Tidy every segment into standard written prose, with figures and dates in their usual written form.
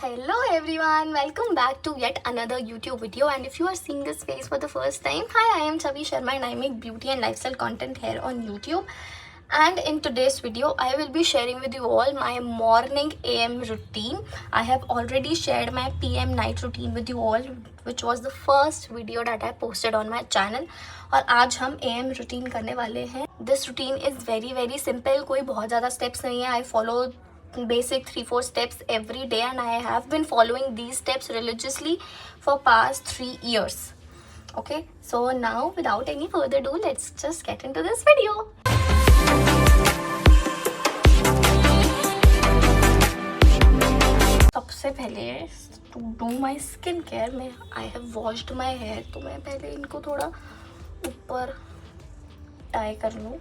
Hello everyone, welcome back to yet another YouTube video. And if you are seeing this face for the first time, hi, I am Chavi Sharma and I make beauty and lifestyle content here on YouTube. And in today's video, I will be sharing with you all my morning AM routine. I have already shared my PM night routine with you all, which was the first video that I posted on my channel. और आज हम AM routine करने वाले हैं. This routine is very simple. कोई बहुत ज़्यादा steps नहीं है. I follow basic 3-4 steps every day and I have been following these steps religiously for past 3 years. Okay, so now without any further ado, let's just get into this video. सबसे पहले to do my skin care में I have washed my hair, तो मैं पहले इनको थोड़ा ऊपर tie कर लूँ.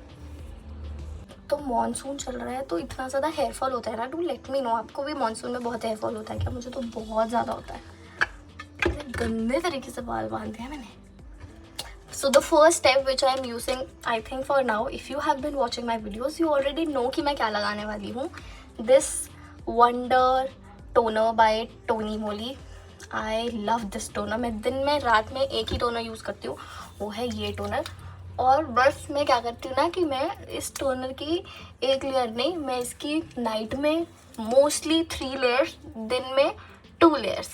तो मॉनसून चल रहा है तो इतना ज़्यादा हेयर फॉल होता है ना. डू लेट मी नो, आपको भी मॉनसून में बहुत हेयर फॉल होता है क्या? मुझे तो बहुत ज़्यादा होता है. गंदे तरीके से बाल बांधे हैं मैंने. So the first step which I am using, I think for now, if you have been watching my videos you already know कि मैं क्या लगाने वाली हूँ. This wonder toner by Tony Moly. I love this toner. मैं दिन में रात में एक ही टोनर यूज़ करती हूँ, वो है ये टोनर. और बस मैं क्या करती हूँ ना कि मैं इस टोनर की एक लेयर नहीं, मैं इसकी नाइट में मोस्टली 3 लेयर्स, दिन में 2 लेयर्स.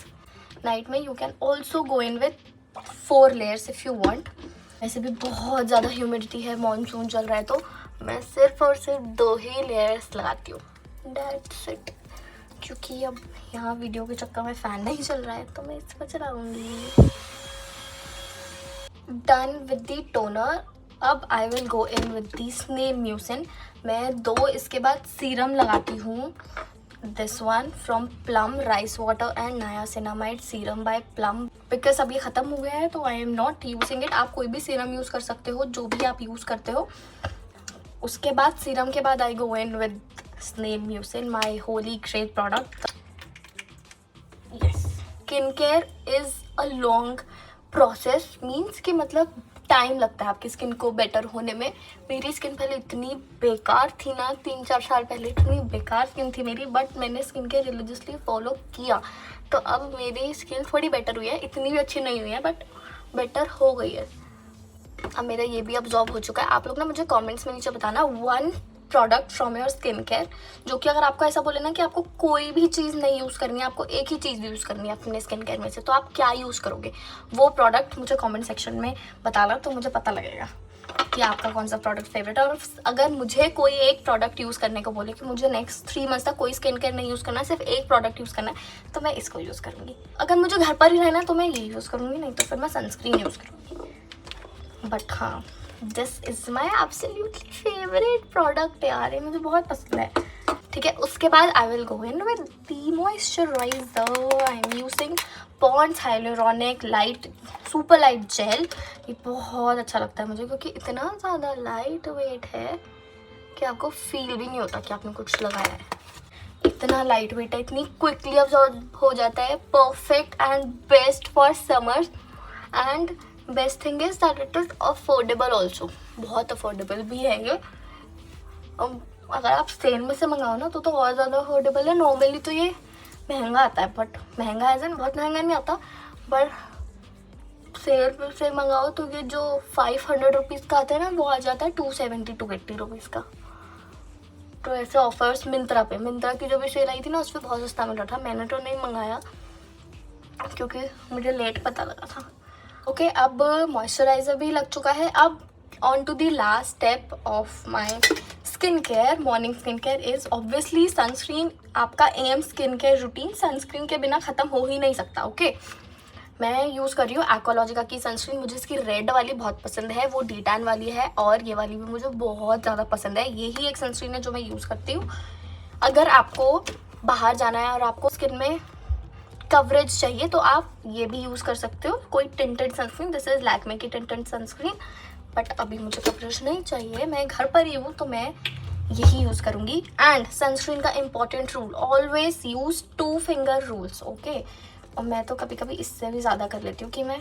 नाइट में you can also go in with 4 layers if you want. वैसे भी बहुत ज़्यादा ह्यूमिडिटी है, मानसून चल रहा है, तो मैं सिर्फ और सिर्फ 2 ही लेयर्स लगाती हूँ. That's it. क्योंकि अब यहाँ वीडियो के चक्कर में फ़ैन नहीं चल रहा है तो मैं इसको चलाऊँगी. Done with the toner. अब I will go in with the snail mucin. मैं 2 इसके बाद सीरम लगाती हूँ. This one from Plum, rice water and niacinamide serum by Plum. Because अब ये ख़त्म हो गया है तो I am not using it. आप कोई भी सीरम यूज़ कर सकते हो, जो भी आप यूज़ करते हो. उसके बाद सीरम के बाद I go in with snail mucin, my holy grail product. Yes, skin care is a long process. Means कि मतलब टाइम लगता है आपकी स्किन को बेटर होने में. मेरी स्किन पहले इतनी बेकार थी ना, 3-4 साल पहले इतनी बेकार स्किन थी मेरी, बट मैंने स्किन केयर रिलीजियसली फॉलो किया तो अब मेरी स्किन थोड़ी बेटर हुई है. इतनी भी अच्छी नहीं हुई है बट बेटर हो गई है. अब मेरा ये भी अब्जॉर्ब हो चुका है. आप लोग ना मुझे कमेंट्स में नीचे बताना 1 product from your skin care, जो कि अगर आपको ऐसा बोले ना कि आपको कोई भी चीज़ नहीं यूज़ करनी है, आपको एक ही चीज़ यूज़ करनी है अपने स्किन केयर में से, तो आप क्या यूज़ करोगे. वो प्रोडक्ट मुझे कमेंट सेक्शन में बताना, तो मुझे पता लगेगा कि आपका कौन सा प्रोडक्ट फेवरेट है. और अगर मुझे कोई एक प्रोडक्ट यूज़ करने को बोले कि मुझे नेक्स्ट 3 मंथ्स तक कोई स्किन केयर नहीं यूज़ करना है, सिर्फ एक प्रोडक्ट यूज़ करना है, तो मैं इसको यूज़ करूँगी. अगर मुझे घर पर ही रहना है तो मैं ये यूज़ करूँगी, नहीं तो फिर मैं सनस्क्रीन यूज़ करूँगी. बट हाँ, this is my absolutely favourite product यार, ये मुझे बहुत पसंद है. ठीक है, उसके बाद I will go in with the moisturiser. I am using Pond's hyaluronic light super light gel. ये बहुत अच्छा लगता है मुझे क्योंकि इतना ज़्यादा लाइट वेट है कि आपको फील भी नहीं होता कि आपने कुछ लगाया है. इतना लाइट वेट है, इतनी क्विकली अब्सॉर्ब हो जाता है. Perfect and best for summers. And best thing is that it is affordable also. बहुत अफोर्डेबल भी है ये. अगर आप सेल में से मंगाओ ना तो और ज़्यादा अफोर्डेबल है. नॉर्मली तो ये महंगा आता है, बट महंगा एज एन बहुत महंगा नहीं आता, पर सेल से मंगाओ तो ये जो 500 रुपीज़ का आता है ना, वो आ जाता है 270-280 रुपीज़ का. तो ऐसे ऑफर्स मिंत्रा की जो भी सेल आई थी ना, उस पर बहुत सस्ता मिल रहा था. मैंने तो नहीं मंगाया क्योंकि मुझे लेट पता लगा था. ओके, अब मॉइस्चराइज़र भी लग चुका है. अब on to the last step of my skin care, morning skin care, is obviously sunscreen. आपका AM skin care routine sunscreen के बिना ख़त्म हो ही नहीं सकता. ओके, मैं यूज़ कर रही हूँ एक्वालॉजिका की सनस्क्रीन. मुझे इसकी रेड वाली बहुत पसंद है, वो डी-टैन वाली है, और ये वाली भी मुझे बहुत ज़्यादा पसंद है. यही एक सनस्क्रीन है जो मैं यूज़ करती हूँ. अगर आपको बाहर जाना है और आपको स्किन में कवरेज चाहिए तो आप ये भी यूज़ कर सकते हो, कोई tinted sunscreen. This is Lakme की टिंटेड सनस्क्रीन. बट अभी मुझे कवरेज नहीं चाहिए, मैं घर पर ही हूँ तो मैं यही यूज़ करूँगी. एंड सनस्क्रीन का important rule, always use 2 finger rules. Okay, और मैं तो कभी कभी इससे भी ज़्यादा कर लेती हूँ कि मैं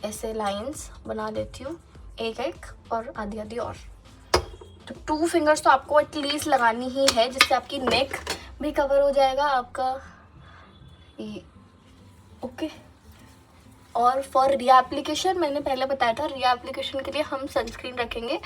ऐसे लाइंस बना देती हूँ, एक और आधी और. तो 2 फिंगर्स तो आपको एटलीस्ट लगानी ही है, जिससे आपकी नेक भी कवर हो जाएगा आपका ये। ओके, और फॉर रीएप्लीकेशन मैंने पहले बताया था, रीएप्लीकेशन के लिए हम सनस्क्रीन रखेंगे।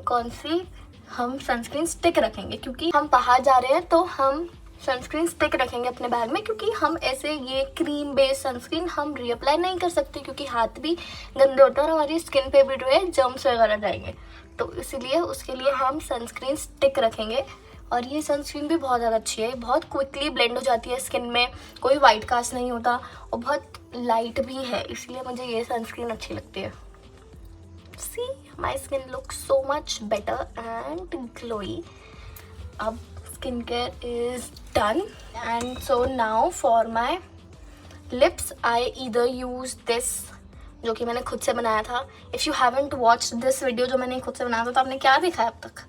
कौन सी? हम सनस्क्रीन स्टिक रखेंगे, क्योंकि हम बाहर जा रहे हैं तो हम सनस्क्रीन स्टिक रखेंगे अपने बैग में, क्योंकि हम ऐसे ये क्रीम बेस्ड सनस्क्रीन हम रीअप्लाई नहीं कर सकते, क्योंकि हाथ भी गंदे होते हैं और हमारी स्किन पे भी जो है जर्म्स वगैरह जाएंगे। तो इसीलिए उसके लिए हम सनस्क्रीन स्टिक रखेंगे। और ये सनस्क्रीन भी बहुत ज़्यादा अच्छी है, बहुत क्विकली ब्लेंड हो जाती है स्किन में, कोई वाइट कास्ट नहीं होता और बहुत लाइट भी है, इसलिए मुझे ये सनस्क्रीन अच्छी लगती है। See, my skin looks so much better and glowy. अब skincare is done, and so now for my lips I either use this, जो कि मैंने खुद से बनाया था। If you haven't watched this video जो मैंने खुद से बनाया था, तो आपने क्या देखा है अब तक?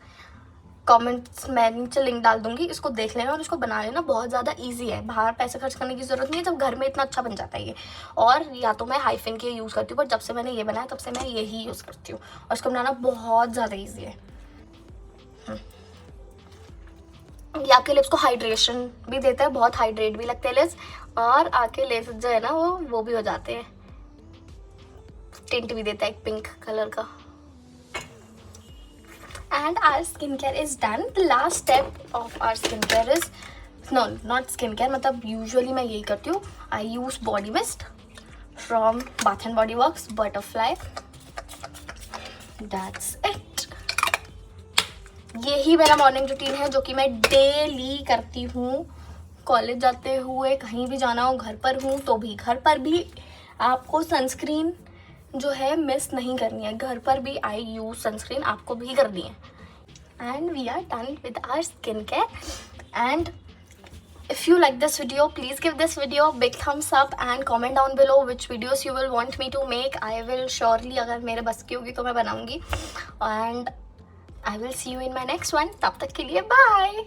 कमेंट्स में नीचे लिंक डाल दूंगी, इसको देख लेना और इसको बना लेना। बहुत ज़्यादा इजी है, बाहर पैसे खर्च करने की ज़रूरत नहीं है, जब घर में इतना अच्छा बन जाता है ये। और या तो मैं हाइफिन के यूज़ करती हूँ, पर जब से मैंने ये बनाया तब से मैं यही यूज़ करती हूँ, और इसको बनाना बहुत ज़्यादा ईजी है। ये आपके लिप्स को हाइड्रेशन भी देता है, बहुत हाइड्रेट भी लगते हैं लिप्स, और आपके लिप्स जो है ना वो भी हो जाते हैं, टिंट भी देता है एक पिंक कलर का। And our skincare is done. The last step of our skincare is, no, not skincare, मतलब usually मैं यही करती हूँ, I use body mist from Bath and Body Works Butterfly. That's it. यही मेरा मॉर्निंग रूटीन है, जो कि मैं डेली करती हूँ। कॉलेज जाते हुए, कहीं भी जाना हो, घर पर हूँ तो भी, घर पर भी आपको सनस्क्रीन जो है मिस नहीं करनी है, घर पर भी आई यूज सनस्क्रीन आपको भी करनी है। And we are done with our skin care. And if you like this video, please give this video a big thumbs up and comment down below which videos you will want me to make. I will surely, अगर मेरे बस की होगी तो मैं बनाऊंगी। And I will see you in my next one. तब तक के लिए bye.